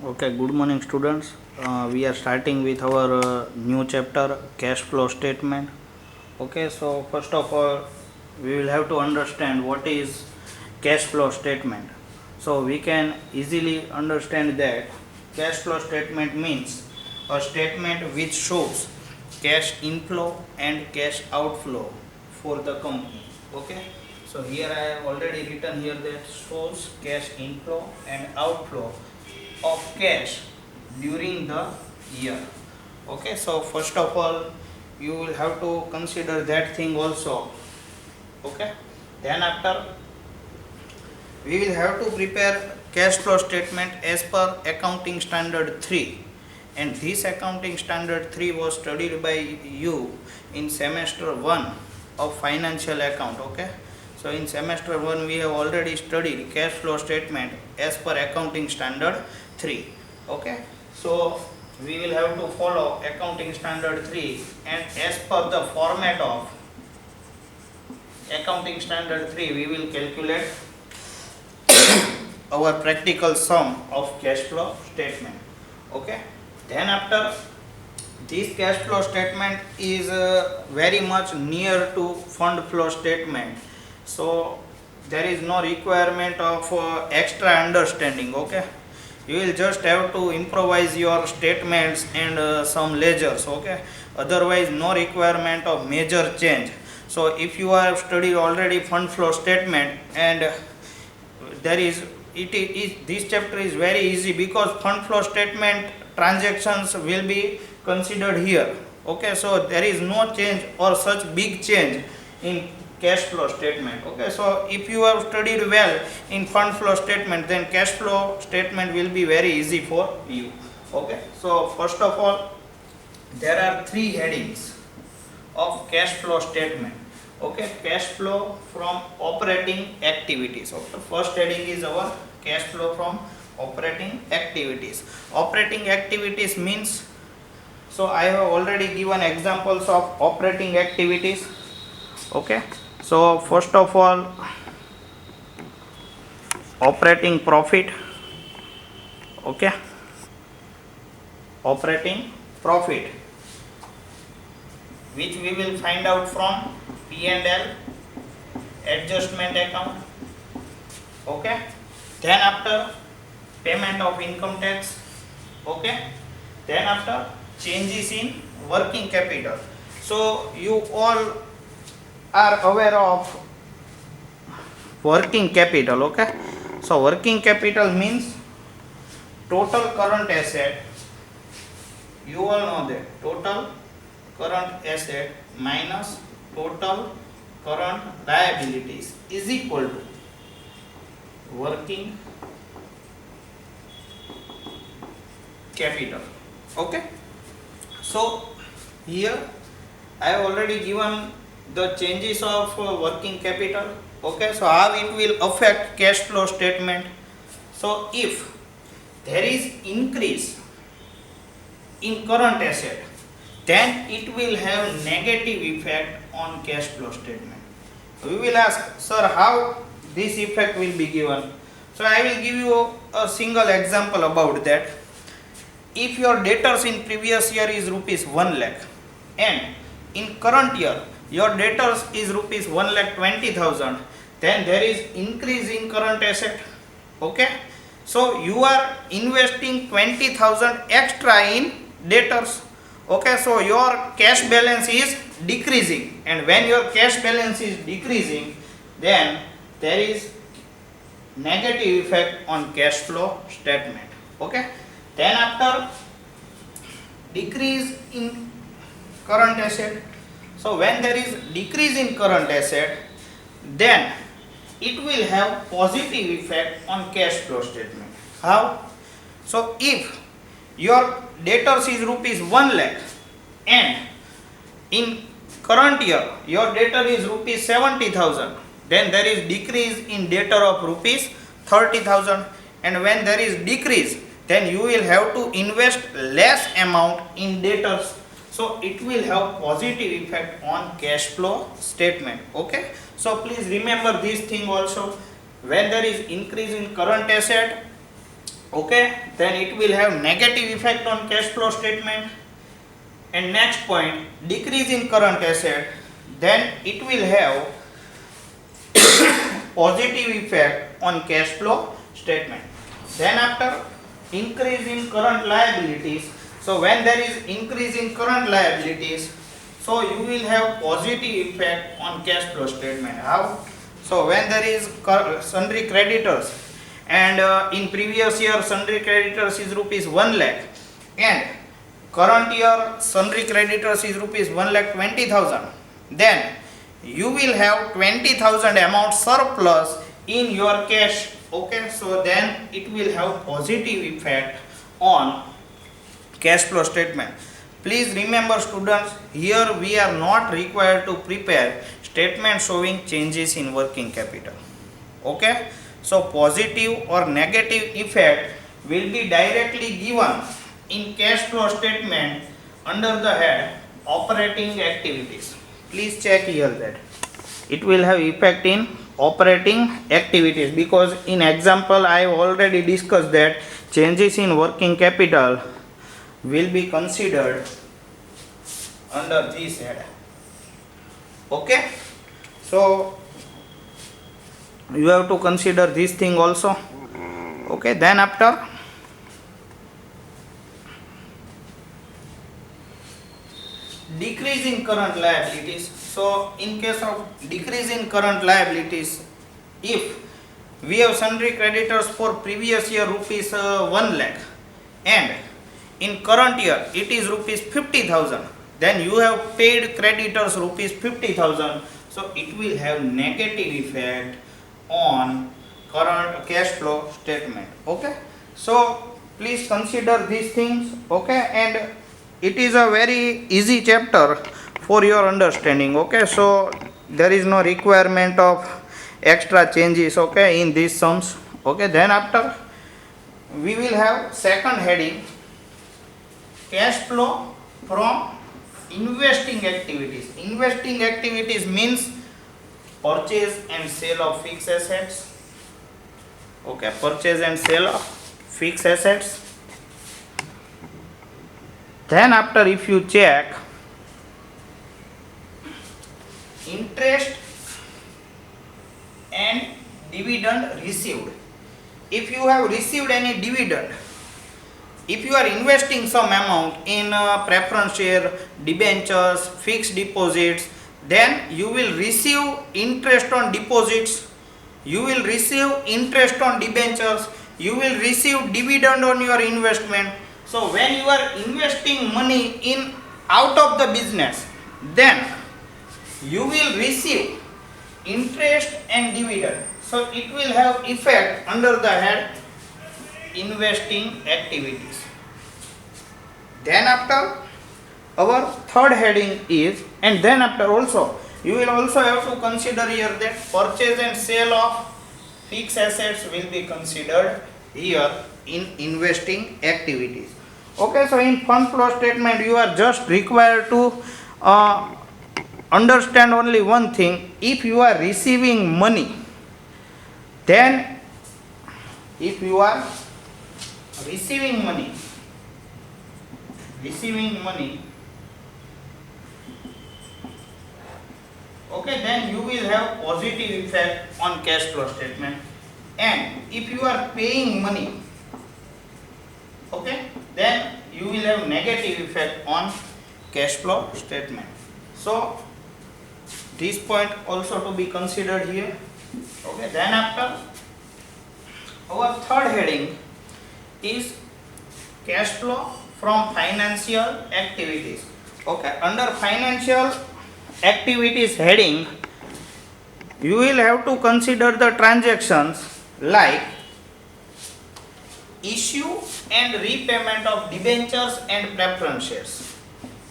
Okay, good morning students. We are starting with our new chapter, cash flow statement. Okay, so first of all we will have to understand what is cash flow statement. So we can easily understand that cash flow statement means a statement which shows cash inflow and cash outflow for the company. Okay, so here I have already written here that shows cash inflow and outflow of cash during the year. Okay, so first of all you will have to consider that thing also. Okay, then after we will have to prepare cash flow statement as per accounting standard 3, and this accounting standard 3 was studied by you in semester 1 of financial account. Okay, so in semester 1 we have already studied cash flow statement as per accounting standard 3. Okay, so we will have to follow accounting standard 3, and as per the format of accounting standard 3 we will calculate our practical sum of cash flow statement. Okay, then after this cash flow statement is very much near to fund flow statement, so there is no requirement of extra understanding. Okay, you will just have to improvise your statements and some ledgers. Okay, otherwise no requirement of major change. So if you have studied already fund flow statement, and there is this chapter is very easy because fund flow statement transactions will be considered here. Okay, so there is no change or such big change in cash flow statement. Okay, so if you have studied well in fund flow statement, then cash flow statement will be very easy for you. Okay, so first of all there are three headings of cash flow statement. Okay, cash flow from operating activities. Okay, first heading is our cash flow from operating activities. Operating activities means, so I have already given examples of operating activities. Okay, so first of all operating profit. Okay, operating profit which we will find out from P&L adjustment account. Okay, then after payment of income tax. Okay, then after changes in working capital. So you all are aware of working capital. Okay, so working capital means total current asset. You all know that total current asset minus total current liabilities is equal to working capital. Okay, so here I have already given the changes of working capital. Okay, so how it will affect cash flow statement. So if there is increase in current asset, then it will have negative effect on cash flow statement. We will ask, sir, how this effect will be given? So I will give you a single example about that. If your debtors in previous year is rupees 1 lakh and in current year your debtors is rupees 1,20,000, then there is increase in current asset. Okay, so you are investing 20,000 extra in debtors. Okay, so your cash balance is decreasing, and when your cash balance is decreasing, then there is negative effect on cash flow statement. Okay, then after decrease in current asset. So when there is decrease in current asset, then it will have positive effect on cash flow statement. How? So if your debtors is rupees 1 lakh and in current year your debtor is rupees 70,000, then there is decrease in debtor of rupees 30,000, and when there is decrease, then you will have to invest less amount in debtors, so it will have positive effect on cash flow statement. Okay, so please remember this thing also. When there is increase in current asset, Okay, then it will have negative effect on cash flow statement. And next point, decrease in current asset, then it will have positive effect on cash flow statement. Then after, increase in current liabilities. So when there is increase in current liabilities, so you will have positive effect on cash flow statement. How? So when there is sundry creditors, and in previous year sundry creditors is rupees 1 lakh, and current year sundry creditors is rupees 1,20,000, then you will have 20,000 amount surplus in your cash. Okay, so then it will have positive effect on cash flow statement. Please remember students, here we are not required to prepare statement showing changes in working capital. Okay, so positive or negative effect will be directly given in cash flow statement under the head operating activities. Please check here that it will have effect in operating activities, because in example I have already discussed that changes in working capital will be considered under this head. Okay, so you have to consider this thing also. Okay, then after, decrease in current liabilities. So in case of decrease in current liabilities, if we have sundry creditors for previous year rupees 1 lakh, and in current year it is rupees 50,000, then you have paid creditors rupees 50,000, so it will have negative effect on current cash flow statement. Okay, so please consider these things. Okay, and it is a very easy chapter for your understanding. Okay, so there is no requirement of extra changes, okay, in these sums. Okay, then after, we will have second heading, cash flow from investing activities. Investing activities means purchase and sale of fixed assets. Okay, purchase and sale of fixed assets. Then after, if you check, interest and dividend received. If you have received any dividend, if you are investing some amount in preference share, debentures, fixed deposits, then you will receive interest on deposits, you will receive interest on debentures, you will receive dividend on your investment. So when you are investing money in out of the business, then you will receive interest and dividend. So it will have effect under the head investing activities. Then after, our third heading is, and then after also, you will also have to consider here that purchase and sale of fixed assets will be considered here in investing activities. Okay, so in fund flow statement you are just required to understand only one thing. If you are receiving money, then if you are receiving money, okay, then you will have positive effect on cash flow statement. And if you are paying money, okay, then you will have negative effect on cash flow statement. So this point also to be considered here. Okay, then after, our third heading is cash flow from financial activities. Okay, under financial activities heading, you will have to consider the transactions like issue and repayment of debentures and preference shares.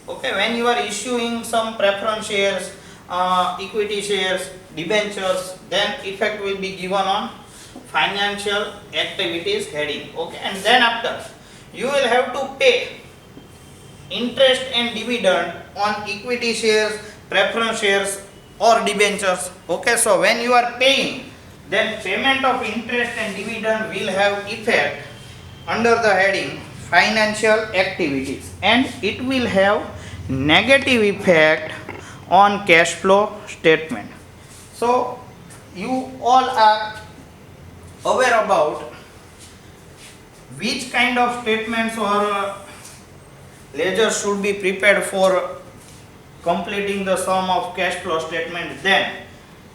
Okay, when you are issuing some preference shares, equity shares, debentures, then effect will be given on financial activities heading. Okay, and then after, you will have to pay interest and dividend on equity shares, preference shares or debentures. Okay, so when you are paying, then payment of interest and dividend will have effect under the heading financial activities, and it will have negative effect on cash flow statement. So you all are aware about which kind of statements or ledgers should be prepared for completing the sum of cash flow statement. Then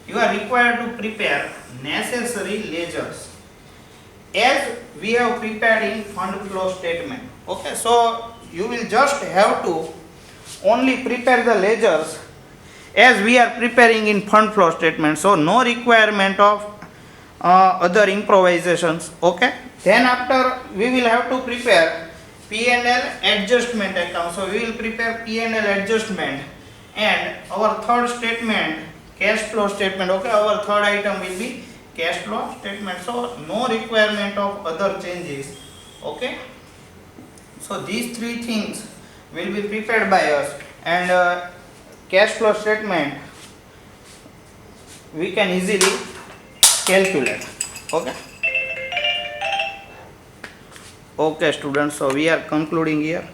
you are required to prepare necessary ledgers as we have prepared in fund flow statement. Okay, so you will just have to only prepare the ledgers as we are preparing in fund flow statement, so no requirement of other improvisations. Okay, then after we will have to prepare P&L adjustment account, so we will prepare P&L adjustment, and our third statement cash flow statement. Okay, our third item will be cash flow statement, so no requirement of other changes. Okay, so these three things will be prepared by us, and cash flow statement we can easily calculate. Okay, okay students, so we are concluding here.